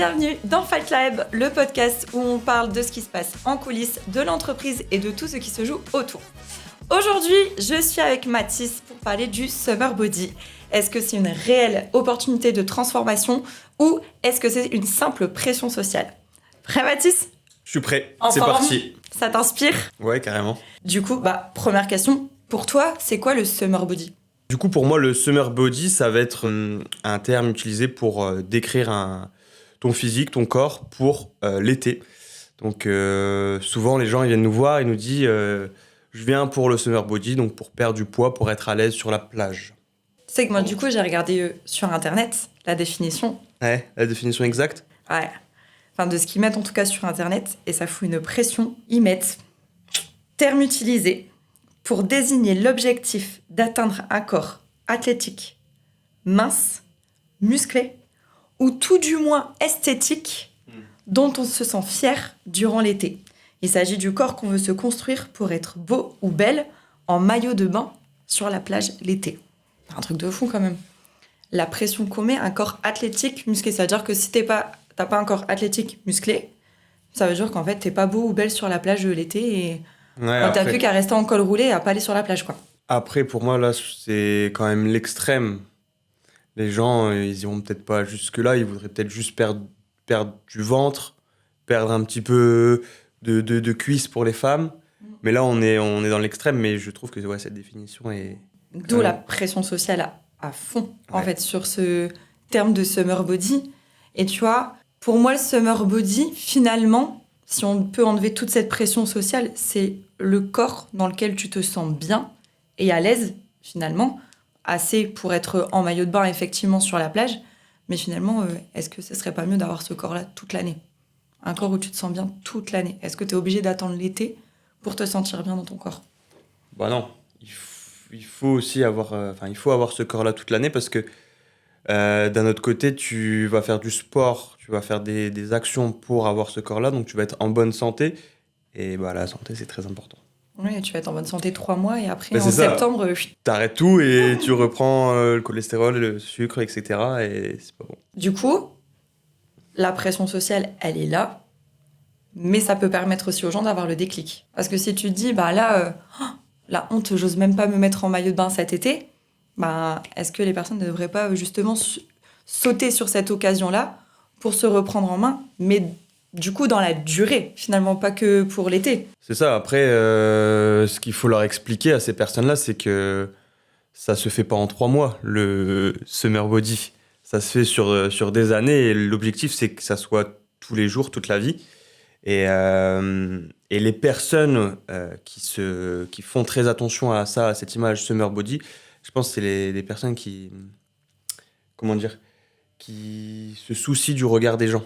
bienvenue dans Fight Lab, le podcast où on parle de ce qui se passe en coulisses, de l'entreprise et de tout ce qui se joue autour. Aujourd'hui, je suis avec Mathis pour parler du Summer Body. Est-ce que c'est une réelle opportunité de transformation ou est-ce que c'est une simple pression sociale ? Prêt Mathis ? Je suis prêt, En c'est forme ? parti. Ça t'inspire ? Ouais, carrément. Du coup, première question, pour toi, c'est quoi le Summer Body ? Du coup, pour moi, le summer body, ça va être un terme utilisé pour décrire ton physique, ton corps pour l'été. Donc, souvent, les gens ils viennent nous voir et nous disent je viens pour le summer body, donc pour perdre du poids, pour être à l'aise sur la plage. C'est que moi, du coup, j'ai regardé sur Internet la définition. Ouais, la définition exacte ? Ouais. Enfin, de ce qu'ils mettent en tout cas sur Internet, et ça fout une pression. Ils mettent terme utilisé pour désigner l'objectif d'atteindre un corps athlétique, mince, musclé, ou tout du moins esthétique, dont on se sent fier durant l'été. Il s'agit du corps qu'on veut se construire pour être beau ou belle en maillot de bain sur la plage l'été. Un truc de fou quand même. La pression qu'on met, un corps athlétique, musclé, ça veut dire que si t'as pas un corps athlétique, musclé, ça veut dire qu'en fait t'es pas beau ou belle sur la plage l'été et t'as plus qu'à rester en col roulé et à pas aller sur la plage, quoi. Après, pour moi, là, c'est quand même l'extrême. Les gens, ils iront peut-être pas jusque-là, ils voudraient peut-être juste perdre du ventre, perdre un petit peu de cuisses pour les femmes. Mais là, on est dans l'extrême, mais je trouve que ouais, cette définition est... D'où la pression sociale à fond, en Ouais. fait, sur ce terme de summer body. Et tu vois, pour moi, le summer body, finalement, si on peut enlever toute cette pression sociale, c'est le corps dans lequel tu te sens bien et à l'aise, finalement, assez pour être en maillot de bain, effectivement, sur la plage. Mais finalement, est-ce que ce serait pas mieux d'avoir ce corps-là toute l'année ? Un corps où tu te sens bien toute l'année. Est-ce que tu es obligé d'attendre l'été pour te sentir bien dans ton corps ? Bah non, il faut aussi avoir, il faut avoir ce corps-là toute l'année parce que d'un autre côté, tu vas faire du sport, tu vas faire des actions pour avoir ce corps-là, donc tu vas être en bonne santé. Et bah, la santé, c'est très important. Oui, tu vas être en bonne santé 3 mois et après, Bah, en c'est ça. septembre... T'arrêtes tout et tu reprends le cholestérol, le sucre, etc. Et c'est pas bon. Du coup, la pression sociale, elle est là, mais ça peut permettre aussi aux gens d'avoir le déclic. Parce que si tu te dis, la honte, j'ose même pas me mettre en maillot de bain cet été, est-ce que les personnes ne devraient pas justement sauter sur cette occasion-là pour se reprendre en main, mais du coup dans la durée, finalement, pas que pour l'été. C'est ça. Après, ce qu'il faut leur expliquer à ces personnes-là, c'est que ça se fait pas en 3 mois, le summer body. Ça se fait sur des années et l'objectif, c'est que ça soit tous les jours, toute la vie. Et les personnes qui font très attention à ça, à cette image summer body, je pense que c'est les personnes qui se soucient du regard des gens.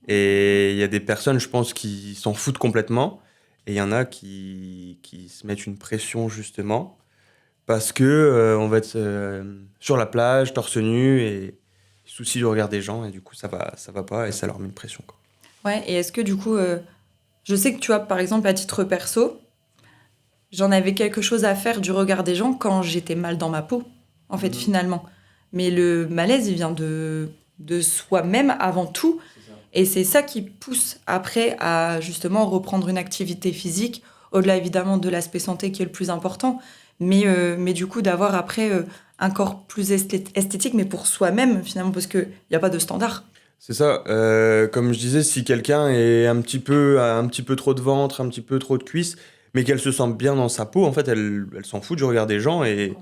Et il y a des personnes, je pense, qui s'en foutent complètement. Et il y en a qui se mettent une pression, justement, parce que on va être sur la plage, torse nu, et ils se soucient du regard des gens. Et du coup, ça va pas, et ça leur met une pression, quoi. Ouais, et est-ce que du coup, je sais que tu vois, par exemple, à titre perso, j'en avais quelque chose à faire du regard des gens quand j'étais mal dans ma peau, en fait, finalement. Mais le malaise, il vient de soi-même avant tout. Et c'est ça qui pousse après à justement reprendre une activité physique, au-delà évidemment de l'aspect santé qui est le plus important, mais du coup d'avoir après un corps plus esthétique, mais pour soi-même finalement, parce qu'il n'y a pas de standard. C'est ça. Comme je disais, si quelqu'un a un petit peu trop de ventre, un petit peu trop de cuisses, mais qu'elle se sent bien dans sa peau, en fait, elle s'en fout du regard des gens et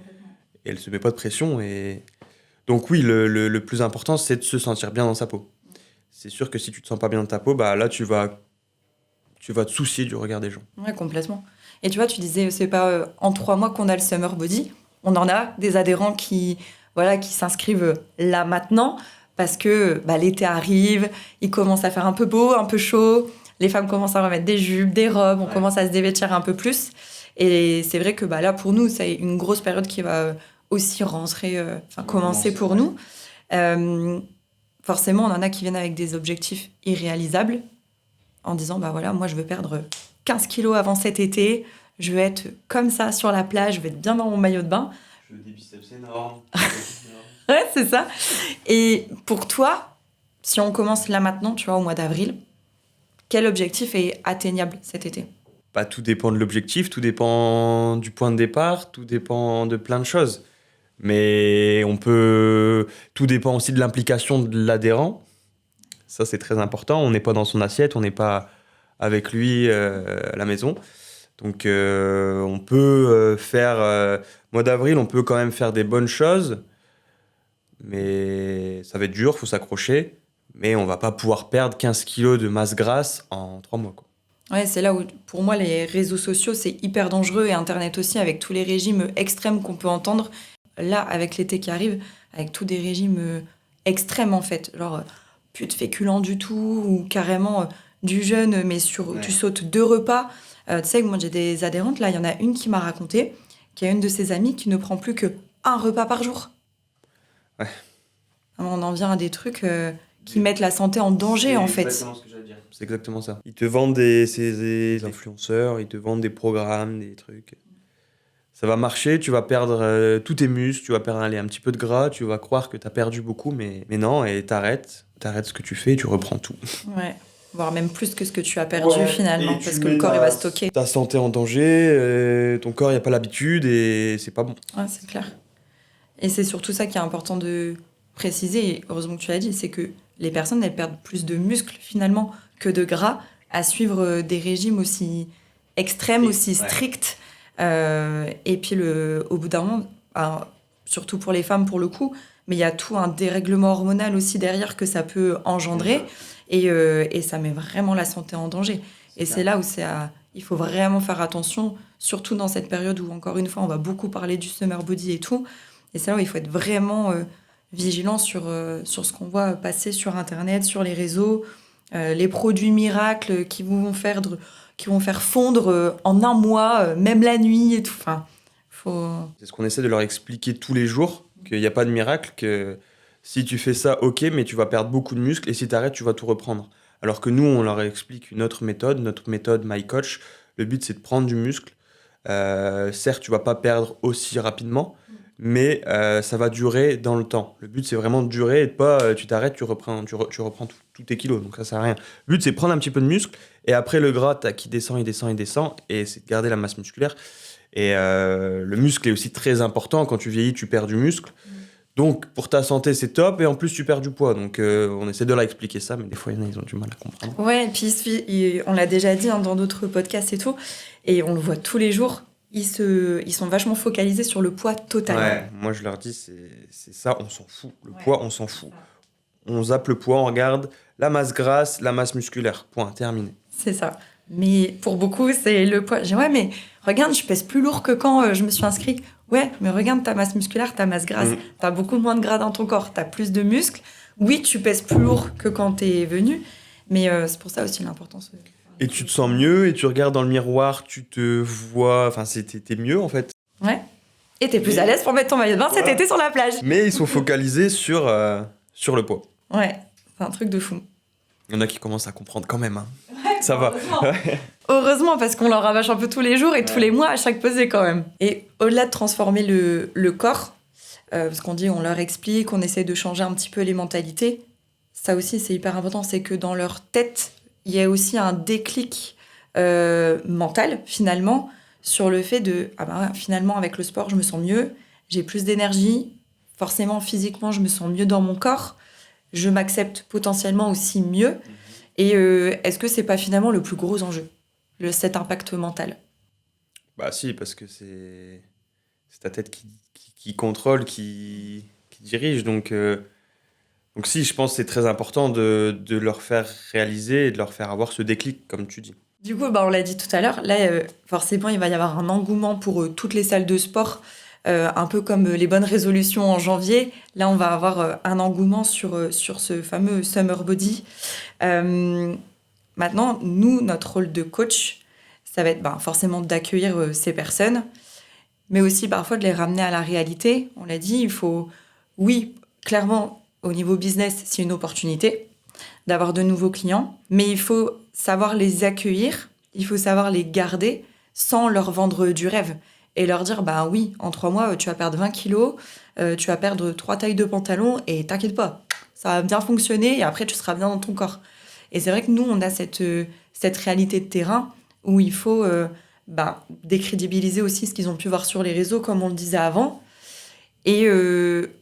elle se met pas de pression. Et... Donc oui, le plus important, c'est de se sentir bien dans sa peau. C'est sûr que si tu te sens pas bien dans ta peau, là, tu vas te soucier du regard des gens. Ouais, complètement. Et tu vois, tu disais, c'est pas en 3 mois qu'on a le Summer Body. On en a des adhérents qui s'inscrivent là maintenant, parce que l'été arrive, il commence à faire un peu beau, un peu chaud, les femmes commencent à remettre des jupes, des robes, on commence à se dévêtir un peu plus. Et c'est vrai que là, pour nous, c'est une grosse période qui va aussi commencer pour nous. Forcément, on en a qui viennent avec des objectifs irréalisables, en disant, moi, je veux perdre 15 kilos avant cet été, je veux être comme ça sur la plage, je veux être bien dans mon maillot de bain. Je veux des biceps énormes. Ouais, c'est ça. Et pour toi, Si on commence là maintenant, tu vois, au mois d'avril, quel objectif est atteignable cet été? Bah, tout dépend de l'objectif, tout dépend du point de départ, tout dépend de plein de choses. Mais tout dépend aussi de l'implication de l'adhérent. Ça, c'est très important. On n'est pas dans son assiette, on n'est pas avec lui à la maison. Donc, on peut mois d'avril, on peut quand même faire des bonnes choses. Mais ça va être dur, il faut s'accrocher. Mais on va pas pouvoir perdre 15 kilos de masse grasse en 3 mois, quoi. Ouais, c'est là où, pour moi, les réseaux sociaux, c'est hyper dangereux et Internet aussi, avec tous les régimes extrêmes qu'on peut entendre. Là, avec l'été qui arrive, avec tous des régimes extrêmes, en fait. Genre, plus de féculents du tout, ou carrément du jeûne, mais tu sautes 2 repas. Tu sais que moi, j'ai des adhérentes, là, il y en a une qui m'a raconté qu'il y a une de ses amies qui ne prend plus que 1 repas par jour. Ouais. On en vient à des trucs qui mettent la santé en danger, en fait. C'est exactement ce que j'allais dire. C'est exactement ça. Ils te vendent des influenceurs, ils te vendent des programmes, des trucs. Ça va marcher, tu vas perdre tous tes muscles, tu vas perdre un petit peu de gras, tu vas croire que tu as perdu beaucoup, mais non, et t'arrêtes ce que tu fais et tu reprends tout. Ouais, voire même plus que ce que tu as perdu finalement, parce que le corps il va stocker. Ta santé en danger, ton corps il a pas l'habitude et c'est pas bon. Ouais, c'est clair. Et c'est surtout ça qui est important de préciser, et heureusement que tu l'as dit, c'est que les personnes elles perdent plus de muscles finalement que de gras à suivre des régimes aussi extrêmes, aussi stricts. Et puis au bout d'un moment, surtout pour les femmes pour le coup, mais il y a tout un dérèglement hormonal aussi derrière que ça peut engendrer et ça met vraiment la santé en danger. Et c'est là où il faut vraiment faire attention, surtout dans cette période où, encore une fois, on va beaucoup parler du summer body et tout. Et c'est là où il faut être vraiment vigilant sur ce qu'on voit passer sur Internet, sur les réseaux, les produits miracles qui vont faire fondre en 1 mois, même la nuit et tout. Enfin, c'est ce qu'on essaie de leur expliquer tous les jours, qu'il n'y a pas de miracle, que si tu fais ça, ok, mais tu vas perdre beaucoup de muscles et si tu arrêtes, tu vas tout reprendre. Alors que nous, on leur explique notre méthode My Coach. Le but, c'est de prendre du muscle. Certes, tu vas pas perdre aussi rapidement, mais ça va durer dans le temps. Le but, c'est vraiment de durer et de pas, tu t'arrêtes, tu reprends tous tes kilos, donc ça sert à rien. Le but, c'est de prendre un petit peu de muscle et après, le gras qui descend et c'est de garder la masse musculaire. Et le muscle est aussi très important. Quand tu vieillis, tu perds du muscle. Donc, pour ta santé, c'est top. Et en plus, tu perds du poids. Donc, on essaie de leur expliquer ça. Mais des fois, il y en a, ils ont du mal à comprendre. Ouais, et puis on l'a déjà dit dans d'autres podcasts et tout. Et on le voit tous les jours. Ils sont vachement focalisés sur le poids total. Ouais, moi, je leur dis, c'est ça, on s'en fout. Le poids, on s'en fout. On zappe le poids, on regarde la masse grasse, la masse musculaire. Point, terminé. C'est ça. Mais pour beaucoup, c'est le poids. J'ai dit, ouais, mais regarde, je pèse plus lourd que quand je me suis inscrite. Ouais, mais regarde ta masse musculaire, ta masse grasse. T'as beaucoup moins de gras dans ton corps, t'as plus de muscles. Oui, tu pèses plus lourd que quand t'es venu, mais c'est pour ça aussi l'importance. Et tu te sens mieux, et tu regardes dans le miroir, tu te vois... Enfin, t'es mieux, en fait. Ouais. Et t'es plus à l'aise pour mettre ton maillot de bain cet été sur la plage. Mais ils sont focalisés sur le poids. Ouais, c'est un truc de fou. Il y en a qui commencent à comprendre quand même. Hein. Ouais, ça va. Heureusement, parce qu'on leur rabâche un peu tous les jours et tous les mois à chaque pesée quand même. Et au-delà de transformer le corps, parce qu'on dit, on leur explique, on essaie de changer un petit peu les mentalités, ça aussi c'est hyper important, c'est que dans leur tête, il y a aussi un déclic mental finalement sur le fait de, finalement avec le sport je me sens mieux, j'ai plus d'énergie, forcément physiquement je me sens mieux dans mon corps, je m'accepte potentiellement aussi mieux. Et est-ce que c'est pas finalement le plus gros enjeu, cet impact mental? Bah si, parce que c'est ta tête qui contrôle, qui dirige. Donc si, je pense que c'est très important de leur faire réaliser et de leur faire avoir ce déclic, comme tu dis. Du coup, on l'a dit tout à l'heure, là, forcément, il va y avoir un engouement pour toutes les salles de sport, un peu comme les bonnes résolutions en janvier. Là, on va avoir un engouement sur ce fameux Summer Body. Maintenant, nous, notre rôle de coach, ça va être forcément d'accueillir ces personnes, mais aussi parfois de les ramener à la réalité. On l'a dit, il faut, oui, clairement, au niveau business, c'est une opportunité d'avoir de nouveaux clients, mais il faut savoir les accueillir, il faut savoir les garder sans leur vendre du rêve et leur dire, oui, en 3 mois, tu vas perdre 20 kilos, tu vas perdre 3 tailles de pantalon et t'inquiète pas, ça va bien fonctionner et après, tu seras bien dans ton corps. Et c'est vrai que nous, on a cette réalité de terrain où il faut décrédibiliser aussi ce qu'ils ont pu voir sur les réseaux, comme on le disait avant, et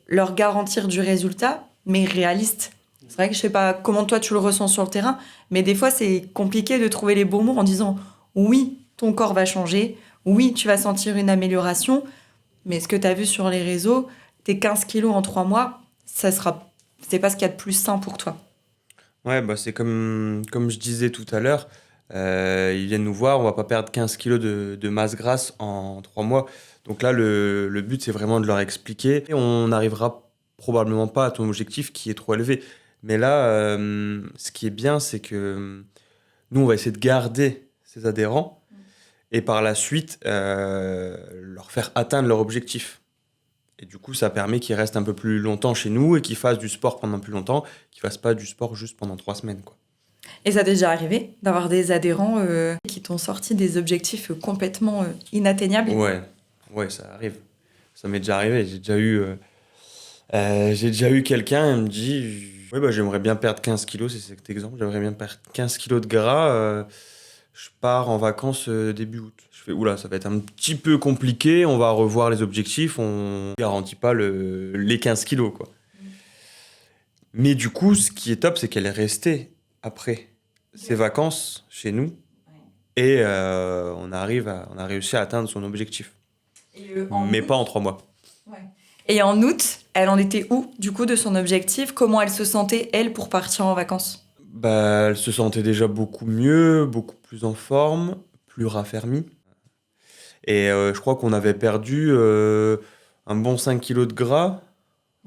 leur garantir du résultat, mais réaliste. C'est vrai que je sais pas comment toi tu le ressens sur le terrain, mais des fois c'est compliqué de trouver les bons mots en disant oui, ton corps va changer, oui, tu vas sentir une amélioration, mais ce que tu as vu sur les réseaux, tes 15 kilos en 3 mois, c'est pas ce qu'il y a de plus sain pour toi. Ouais, bah c'est comme je disais tout à l'heure, ils viennent nous voir, on va pas perdre 15 kilos de masse grasse en 3 mois. Donc là, le but, c'est vraiment de leur expliquer. Et on n'arrivera probablement pas à ton objectif qui est trop élevé. Mais là, ce qui est bien, c'est que nous, on va essayer de garder ces adhérents et par la suite, leur faire atteindre leur objectif. Et du coup, ça permet qu'ils restent un peu plus longtemps chez nous et qu'ils fassent du sport pendant plus longtemps, qu'ils fassent pas du sport juste pendant 3 semaines, quoi. Et ça t'est déjà arrivé d'avoir des adhérents qui t'ont sorti des objectifs complètement inatteignables? Ouais, ça arrive. Ça m'est déjà arrivé. J'ai déjà eu quelqu'un, il me dit, ouais, bah, j'aimerais bien perdre 15 kilos, c'est cet exemple, j'aimerais bien perdre 15 kilos de gras, je pars en vacances début août. Je fais, oula, ça va être un petit peu compliqué, on va revoir les objectifs, on garantit pas les 15 kilos, quoi. Mais du coup, ce qui est top, c'est qu'elle est restée après ses vacances chez nous et on a réussi à atteindre son objectif. Mais pas en 3 mois. Ouais. Et en août, elle en était où, du coup, de son objectif? Comment elle se sentait, elle, pour partir en vacances? Bah, elle se sentait déjà beaucoup mieux, beaucoup plus en forme, plus raffermie. Et je crois qu'on avait perdu un bon 5 kilos de gras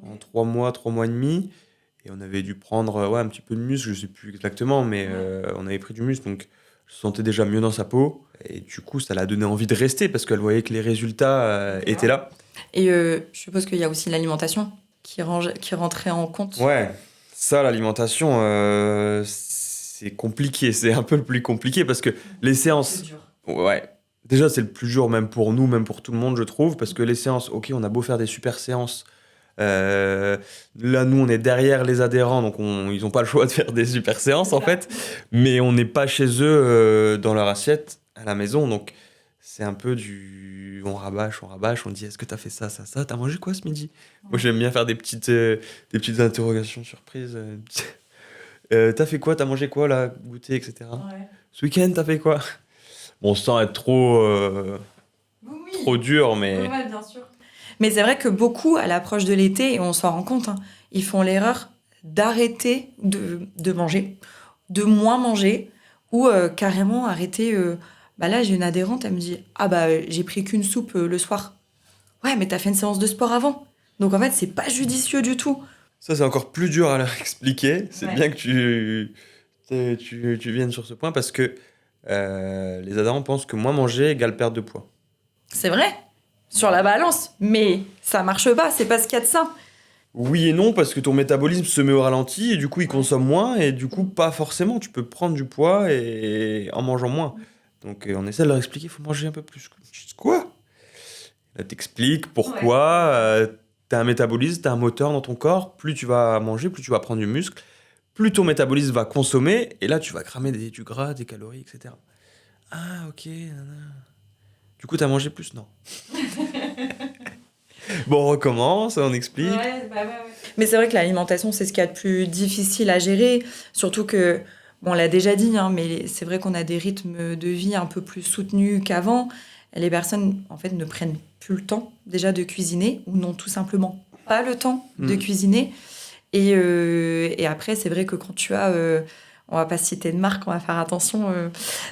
en 3 mois, 3 mois et demi. Et on avait dû prendre un petit peu de muscle, je sais plus exactement, mais on avait pris du muscle, donc je se sentais déjà mieux dans sa peau. Et du coup, ça l'a donné envie de rester parce qu'elle voyait que les résultats étaient là. Et je suppose qu'il y a aussi l'alimentation qui rentrait en compte. Ouais, ça, l'alimentation, c'est compliqué. C'est un peu le plus compliqué parce que les séances... C'est dur. Ouais. Déjà, c'est le plus dur, même pour nous, même pour tout le monde, je trouve, parce que les séances, ok, on a beau faire des super séances. Là, nous, on est derrière les adhérents, donc ils n'ont pas le choix de faire des super séances, en fait. Mais on n'est pas chez eux dans leur assiette à la maison, donc c'est un peu du... On rabâche, on dit, est-ce que t'as fait ça, ça, ça? T'as mangé quoi ce midi? Moi, j'aime bien faire des petites interrogations surprises. T'as fait quoi? T'as mangé quoi, là? Goûter, etc. Ouais. Ce week-end, t'as fait quoi? Bon, sans être trop dur, mais... Ouais, bien sûr. Mais c'est vrai que beaucoup, à l'approche de l'été, et on s'en rend compte, ils font l'erreur d'arrêter de manger, de moins manger, ou carrément arrêter... là, j'ai une adhérente, elle me dit « Ah j'ai pris qu'une soupe le soir. » Ouais, mais t'as fait une séance de sport avant. Donc en fait, c'est pas judicieux du tout. Ça, c'est encore plus dur à leur expliquer. C'est Ouais. bien que tu viennes sur ce point parce que les adhérents pensent que moins manger égale perte de poids. C'est vrai, sur la balance, mais ça marche pas, c'est pas ce qu'il y a de ça. Oui et non, parce que ton métabolisme se met au ralenti et du coup, il consomme moins et du coup, pas forcément. Tu peux prendre du poids et en mangeant moins. Donc, on essaie de leur expliquer, il faut manger un peu plus. Je dis, quoi? Elle t'explique pourquoi. T'as un métabolisme, t'as un moteur dans ton corps. Plus tu vas manger, plus tu vas prendre du muscle. Plus ton métabolisme va consommer. Et là, tu vas cramer du gras, des calories, etc. Ah, ok. Nanana. Du coup, t'as mangé plus? Non. Bon, on recommence, on explique. Ouais. Mais c'est vrai que l'alimentation, c'est ce qu'il y a de plus difficile à gérer. Surtout que, bon, on l'a déjà dit, mais c'est vrai qu'on a des rythmes de vie un peu plus soutenus qu'avant. Les personnes, en fait, ne prennent plus le temps déjà de cuisiner ou n'ont tout simplement pas le temps de cuisiner. Et après, c'est vrai que quand tu as... on va pas citer de marque, on va faire attention.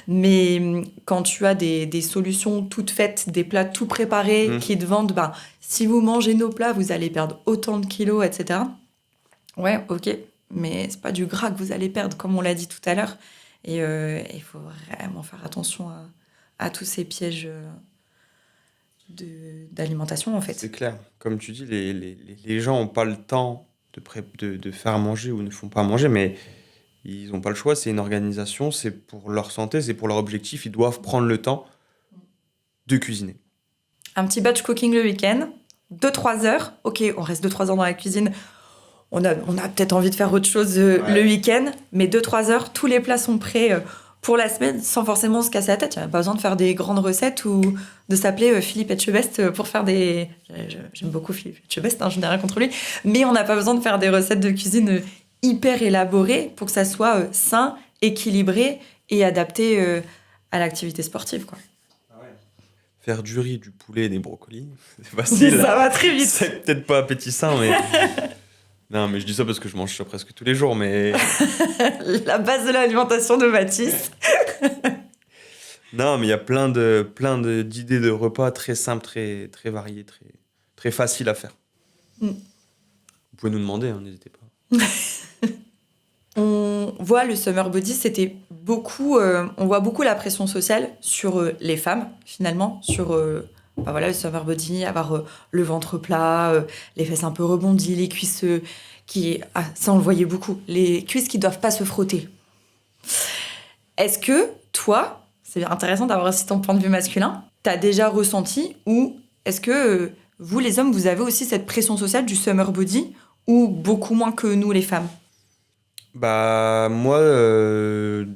Mais quand tu as des solutions toutes faites, des plats tout préparés qui te vendent, si vous mangez nos plats, vous allez perdre autant de kilos, etc. Ouais, ok, mais c'est pas du gras que vous allez perdre, comme on l'a dit tout à l'heure. Et il faut vraiment faire attention à tous ces pièges d'alimentation, en fait. C'est clair. Comme tu dis, les gens n'ont pas le temps de faire manger ou ne font pas manger, mais ils n'ont pas le choix. C'est une organisation, c'est pour leur santé, c'est pour leur objectif. Ils doivent prendre le temps de cuisiner. Un petit batch cooking le week-end, 2-3 heures. Ok, on reste 2-3 heures dans la cuisine. on a peut-être envie de faire autre chose le week-end, mais 2-3 heures, tous les plats sont prêts pour la semaine sans forcément se casser la tête. Il n'y a pas besoin de faire des grandes recettes ou de s'appeler Philippe Etchebest pour faire des... J'aime beaucoup Philippe Etchebest, je n'ai rien contre lui, mais on n'a pas besoin de faire des recettes de cuisine hyper élaborées pour que ça soit sain, équilibré et adapté à l'activité sportive, quoi. Faire du riz, du poulet et des brocolis, c'est facile. Ça va très vite. C'est peut-être pas appétissant, mais... Non, mais je dis ça parce que je mange ça presque tous les jours, mais... La base de l'alimentation de Mathis. Non, mais il y a plein d'idées de repas très simples, très, très variés, très faciles à faire. Vous pouvez nous demander, n'hésitez pas. On voit le summer body, c'était beaucoup... on voit beaucoup la pression sociale sur les femmes, finalement, sur... le summer body, avoir le ventre plat, les fesses un peu rebondies, les cuisses qui... Ah, ça, on le voyait beaucoup. Les cuisses qui doivent pas se frotter. Est-ce que, toi, c'est intéressant d'avoir aussi ton point de vue masculin, t'as déjà ressenti ou est-ce que vous, les hommes, vous avez aussi cette pression sociale du summer body ou beaucoup moins que nous, les femmes? Bah, moi, de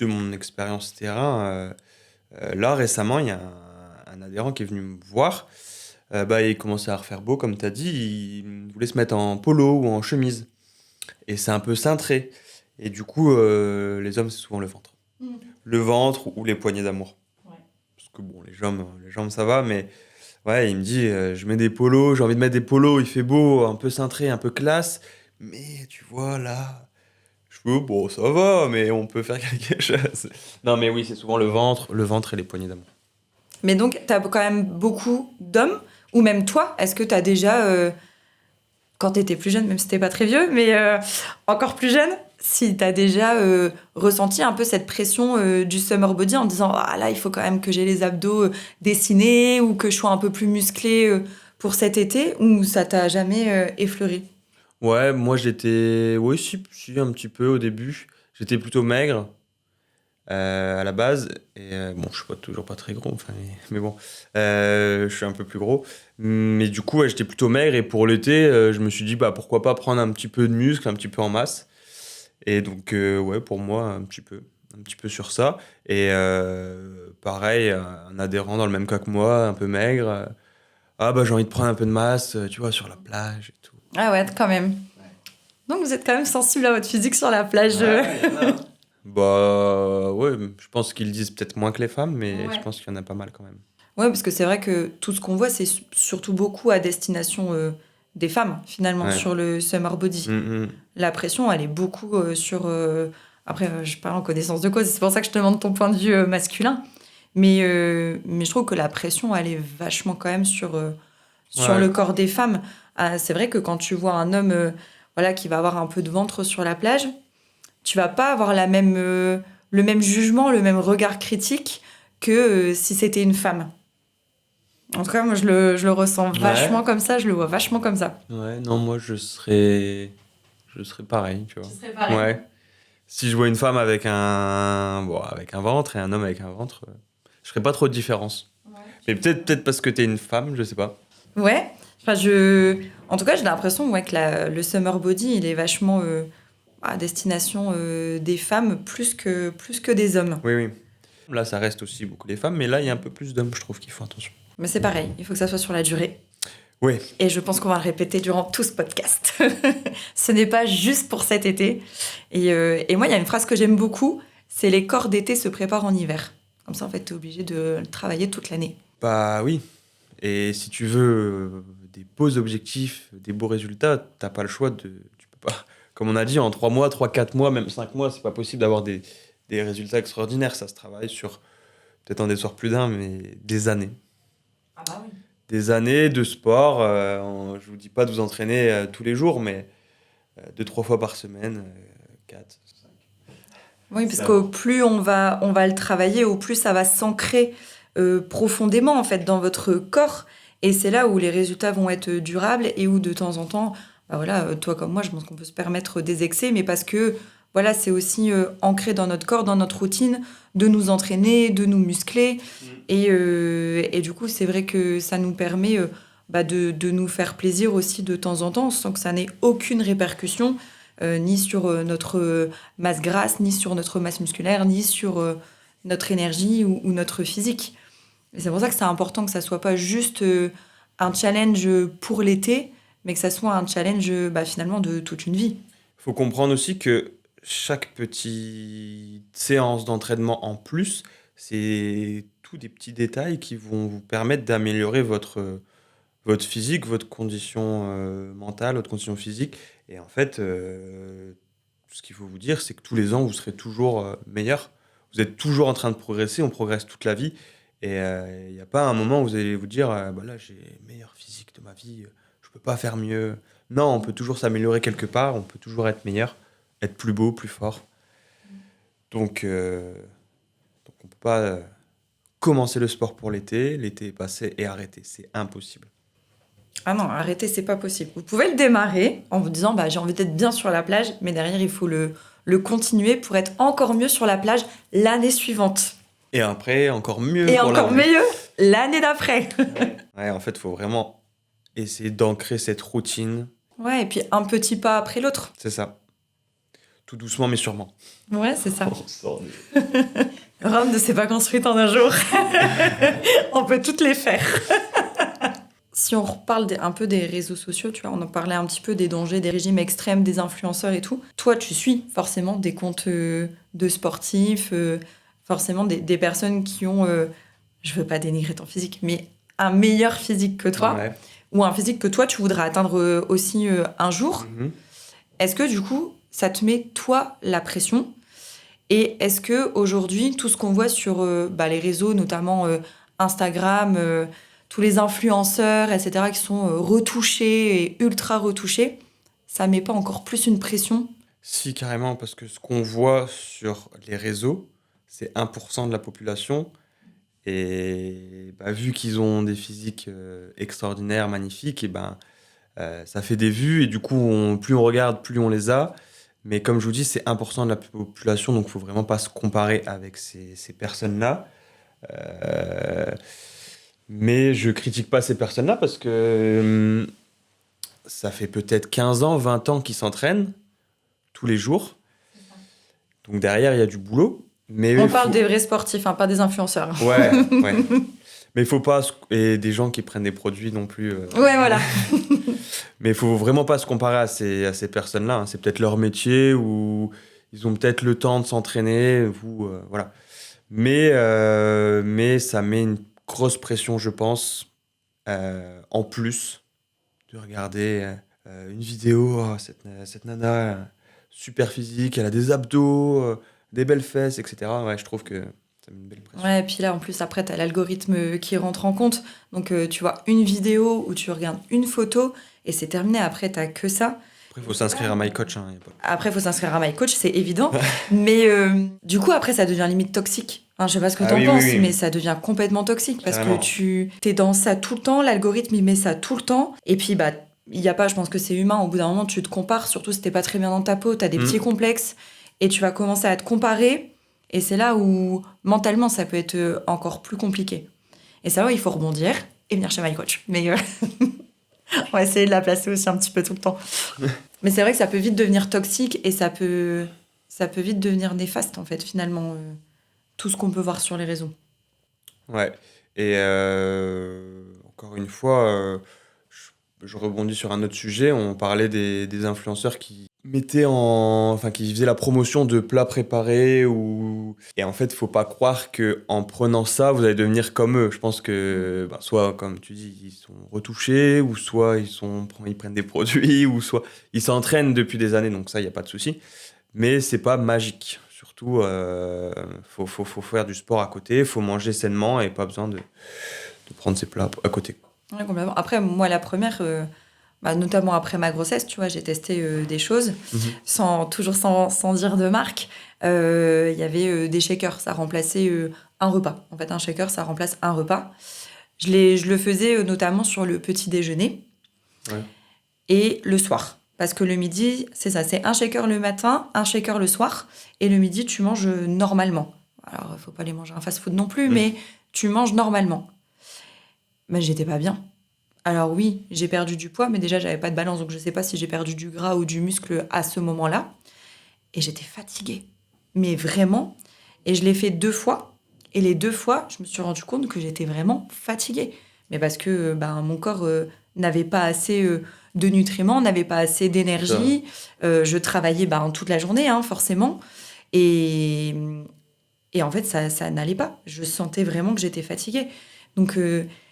mon expérience terrain, là, récemment, il y a un adhérent qui est venu me voir. Il commençait à refaire beau, comme tu as dit. Il voulait se mettre en polo ou en chemise. Et c'est un peu cintré. Et du coup, les hommes, c'est souvent le ventre. Le ventre ou les poignées d'amour. Ouais. Parce que bon, les jambes, ça va. Mais ouais, il me dit, je mets des polos, j'ai envie de mettre des polos. Il fait beau, un peu cintré, un peu classe. Mais tu vois, là... Bon, ça va, mais on peut faire quelque chose. Non, mais oui, c'est souvent le ventre et les poignées d'amour. Mais donc, t'as quand même beaucoup d'hommes, ou même toi, est-ce que t'as déjà, quand t'étais plus jeune, même si t'es pas très vieux, mais encore plus jeune, si t'as déjà ressenti un peu cette pression du summer body en disant « Ah là, il faut quand même que j'ai les abdos dessinés, ou que je sois un peu plus musclée pour cet été », ou ça t'a jamais effleuré? Ouais, moi j'étais... Oui, si, un petit peu au début. J'étais plutôt maigre à la base. Et bon, je suis toujours pas très gros, enfin, mais bon, je suis un peu plus gros. Mais du coup, ouais, j'étais plutôt maigre. Et pour l'été, je me suis dit, bah, pourquoi pas prendre un petit peu de muscle, un petit peu en masse. Et donc, ouais, pour moi, un petit peu sur ça. Et pareil, un adhérent dans le même cas que moi, un peu maigre. Ah, bah, j'ai envie de prendre un peu de masse, tu vois, sur la plage et tout. Ah ouais, quand même. Donc vous êtes quand même sensible à votre physique sur la plage. Bah ouais, je pense qu'ils le disent peut-être moins que les femmes, mais je pense qu'il y en a pas mal quand même. Ouais, parce que c'est vrai que tout ce qu'on voit, c'est surtout beaucoup à destination des femmes, finalement, sur le summer body. La pression, elle est beaucoup sur... Après, je parle en connaissance de cause, c'est pour ça que je te demande ton point de vue masculin. Mais je trouve que la pression, elle est vachement quand même sur le corps des femmes. C'est vrai que quand tu vois un homme qui va avoir un peu de ventre sur la plage, tu vas pas avoir le même jugement, le même regard critique que si c'était une femme. En tout cas, moi, je le ressens vachement comme ça, je le vois vachement comme ça. Ouais, non, moi, je serais pareil, tu vois. Tu serais pareil. Ouais. Si je vois une femme avec un ventre et un homme avec un ventre, je ferais pas trop de différence. Ouais. Mais peut-être parce que t'es une femme, je sais pas. Ouais. Enfin, en tout cas, j'ai l'impression que le summer body, il est vachement à destination des femmes plus que des hommes. Oui. Là, ça reste aussi beaucoup les femmes, mais là, il y a un peu plus d'hommes, je trouve, qui font attention. Mais c'est pareil, il faut que ça soit sur la durée. Oui. Et je pense qu'on va le répéter durant tout ce podcast. Ce n'est pas juste pour cet été. Et moi, il y a une phrase que j'aime beaucoup, c'est « Les corps d'été se préparent en hiver ». Comme ça, en fait, tu es obligé de travailler toute l'année. Bah oui. Et si tu veux des beaux objectifs, des beaux résultats, t'as pas le choix tu peux pas... Comme on a dit, en 3 mois, 4 mois, même 5 mois, c'est pas possible d'avoir des résultats extraordinaires. Ça se travaille sur, peut-être en déçoir plus d'un, mais des années. Ah bah oui. Des années de sport. Je vous dis pas de vous entraîner tous les jours, mais 2-3 fois par semaine, 4, 5. Oui, parce qu'au plus on va le travailler, au plus ça va s'ancrer profondément en fait dans votre corps. Et c'est là où les résultats vont être durables et où de temps en temps, toi comme moi, je pense qu'on peut se permettre des excès, mais parce que c'est aussi ancré dans notre corps, dans notre routine, de nous entraîner, de nous muscler. Et du coup, c'est vrai que ça nous permet de nous faire plaisir aussi de temps en temps, sans que ça n'ait aucune répercussion, ni sur notre masse grasse, ni sur notre masse musculaire, ni sur notre énergie ou notre physique. Et c'est pour ça que c'est important que ça soit pas juste un challenge pour l'été, mais que ça soit un challenge finalement de toute une vie. Il faut comprendre aussi que chaque petite séance d'entraînement en plus, c'est tous des petits détails qui vont vous permettre d'améliorer votre physique, votre condition mentale, votre condition physique. Et en fait, ce qu'il faut vous dire, c'est que tous les ans, vous serez toujours meilleur. Vous êtes toujours en train de progresser, on progresse toute la vie. Et il n'y a pas un moment où vous allez vous dire là, j'ai le meilleur physique de ma vie, je ne peux pas faire mieux. Non, on peut toujours s'améliorer quelque part, on peut toujours être meilleur, être plus beau, plus fort. Donc on ne peut pas commencer le sport pour l'été est passé et arrêter. C'est impossible. Ah non, arrêter, c'est pas possible. Vous pouvez le démarrer en vous disant j'ai envie d'être bien sur la plage, mais derrière, il faut le continuer pour être encore mieux sur la plage l'année suivante. Et après, encore mieux. Et pour encore mieux l'année d'après. Ouais, en fait, il faut vraiment essayer d'ancrer cette routine. Ouais, et puis un petit pas après l'autre. C'est ça. Tout doucement, mais sûrement. Ouais, c'est ça. Rome ne s'est pas construite en un jour. On peut toutes les faire. Si on reparle un peu des réseaux sociaux, tu vois, on en parlait un petit peu des dangers, des régimes extrêmes, des influenceurs et tout. Toi, tu suis forcément des comptes de sportifs, forcément des personnes qui ont, je veux pas dénigrer ton physique, mais un meilleur physique que toi, ouais. Ou un physique que toi, tu voudrais atteindre aussi un jour. Mm-hmm. Est-ce que du coup, ça te met, toi, la pression ? Et est-ce que aujourd'hui, tout ce qu'on voit sur les réseaux, notamment Instagram, tous les influenceurs, etc., qui sont retouchés et ultra retouchés, ça met pas encore plus une pression ? Si, carrément, parce que ce qu'on voit sur les réseaux, c'est 1% de la population. Et vu qu'ils ont des physiques extraordinaires, magnifiques, et ça fait des vues. Et du coup, plus on regarde, plus on les a. Mais comme je vous dis, c'est 1% de la population, donc il ne faut vraiment pas se comparer avec ces personnes-là. Mais je ne critique pas ces personnes-là parce que ça fait peut-être 15 ans, 20 ans qu'ils s'entraînent tous les jours. Donc derrière, il y a du boulot. Mais on parle des vrais sportifs, pas des influenceurs. Ouais. Mais il faut pas... Et des gens qui prennent des produits non plus. Ouais, voilà. Mais il faut vraiment pas se comparer à ces personnes-là. Hein. C'est peut-être leur métier ou ils ont peut-être le temps de s'entraîner. Voilà. Mais ça met une grosse pression, je pense, en plus de regarder une vidéo. Oh, cette nana, super physique, elle a des abdos, des belles fesses, etc. Ouais, je trouve que ça met une belle pression. Ouais, et puis là, en plus, après, t'as l'algorithme qui rentre en compte. Donc, tu vois une vidéo où tu regardes une photo et c'est terminé. Après, t'as que ça. Après, il faut s'inscrire à MyCoach. Hein, Après, il faut s'inscrire à MyCoach, c'est évident. Mais du coup, après, ça devient limite toxique. Je sais pas ce que t'en penses, mais ça devient complètement toxique. Parce que tu t'es dans ça tout le temps. L'algorithme, il met ça tout le temps. Et puis, il y a pas, je pense que c'est humain. Au bout d'un moment, tu te compares. Surtout si t'es pas très bien dans ta peau. T'as des petits complexes. Et tu vas commencer à te comparer. Et c'est là où, mentalement, ça peut être encore plus compliqué. Et ça, il faut rebondir et venir chez MyCoach. Mais on va essayer de la placer aussi un petit peu tout le temps. Mais c'est vrai que ça peut vite devenir toxique et ça peut vite devenir néfaste, en fait, finalement, tout ce qu'on peut voir sur les réseaux. Ouais. Et encore une fois, je rebondis sur un autre sujet. On parlait des influenceurs qui qui faisaient la promotion de plats préparés et en fait, il faut pas croire que en prenant ça, vous allez devenir comme eux. Je pense que soit, comme tu dis, ils sont retouchés, ou soit ils prennent des produits, ou soit ils s'entraînent depuis des années. Donc ça, il y a pas de souci. Mais c'est pas magique. Surtout, faut faire du sport à côté, faut manger sainement et pas besoin de prendre ses plats à côté. Ouais, complètement. Après, moi, la première, notamment après ma grossesse, tu vois, j'ai testé des choses, toujours sans dire de marque. Il y avait des shakers, ça remplaçait un repas. En fait, un shaker, ça remplace un repas. Je le faisais notamment sur le petit déjeuner et le soir. Parce que le midi, c'est ça, c'est un shaker le matin, un shaker le soir. Et le midi, tu manges normalement. Alors, il ne faut pas les manger en fast-food non plus, mais tu manges normalement. Mais j'étais pas bien. Alors oui, j'ai perdu du poids, mais déjà, j'avais pas de balance, donc je sais pas si j'ai perdu du gras ou du muscle à ce moment-là. Et j'étais fatiguée. Mais vraiment. Et je l'ai fait 2 fois. Et les 2 fois, je me suis rendu compte que j'étais vraiment fatiguée. Mais parce que mon corps n'avait pas assez de nutriments, n'avait pas assez d'énergie. Je travaillais toute la journée, forcément. Et en fait, ça n'allait pas. Je sentais vraiment que j'étais fatiguée. Donc,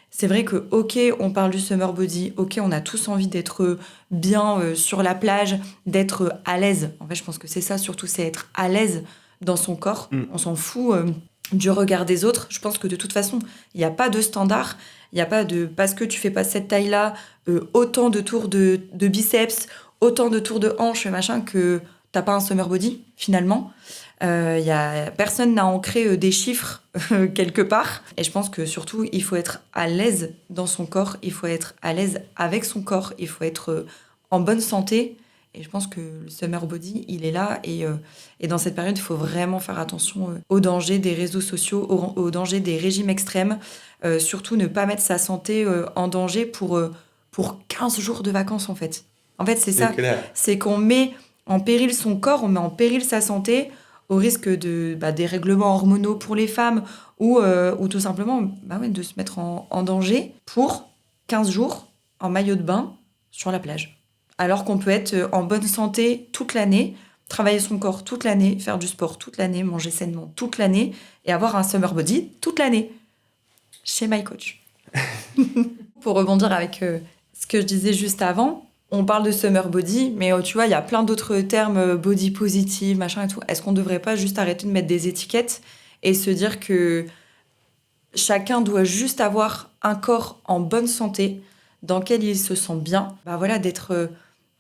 c'est vrai que, OK, on parle du summer body. OK, on a tous envie d'être bien sur la plage, d'être à l'aise. En fait, je pense que c'est ça, surtout, c'est être à l'aise dans son corps. On s'en fout du regard des autres. Je pense que de toute façon, il n'y a pas de standard. Il n'y a pas de parce que tu fais pas cette taille-là, autant de tours de biceps, autant de tours de hanches, machin, que t'as pas un summer body, finalement. Personne n'a ancré des chiffres quelque part. Et je pense que surtout, il faut être à l'aise dans son corps, il faut être à l'aise avec son corps, il faut être en bonne santé. Et je pense que le summer body, il est là. Et dans cette période, il faut vraiment faire attention aux dangers des réseaux sociaux, aux dangers des régimes extrêmes. Surtout, ne pas mettre sa santé en danger pour 15 jours de vacances, en fait. En fait, c'est ça. Clair. C'est qu'on met en péril son corps, on met en péril sa santé au risque de dérèglements hormonaux pour les femmes ou tout simplement de se mettre en danger pour 15 jours en maillot de bain sur la plage. Alors qu'on peut être en bonne santé toute l'année, travailler son corps toute l'année, faire du sport toute l'année, manger sainement toute l'année et avoir un summer body toute l'année. Chez My Coach. Pour rebondir avec ce que je disais juste avant, on parle de summer body, mais tu vois, il y a plein d'autres termes, body positive, machin et tout. Est-ce qu'on ne devrait pas juste arrêter de mettre des étiquettes et se dire que chacun doit juste avoir un corps en bonne santé, dans lequel il se sent bien,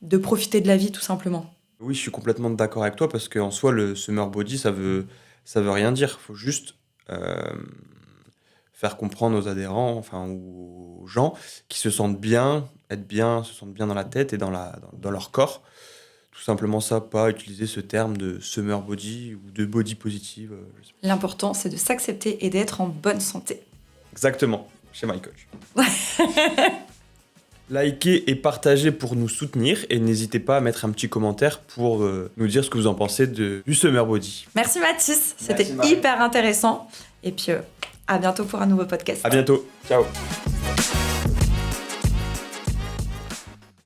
de profiter de la vie tout simplement. Oui, je suis complètement d'accord avec toi parce qu'en soi, le summer body, ça veut rien dire. Il faut juste faire comprendre aux adhérents, enfin aux gens, qui se sentent bien, se sentent bien dans la tête et dans leur corps. Tout simplement ça, pas utiliser ce terme de summer body ou de body positive. L'important, c'est de s'accepter et d'être en bonne santé. Exactement, chez My Coach. Likez et partagez pour nous soutenir et n'hésitez pas à mettre un petit commentaire pour nous dire ce que vous en pensez du summer body. Merci Mathis, c'était hyper intéressant. Et puis à bientôt pour un nouveau podcast. À bientôt, ciao.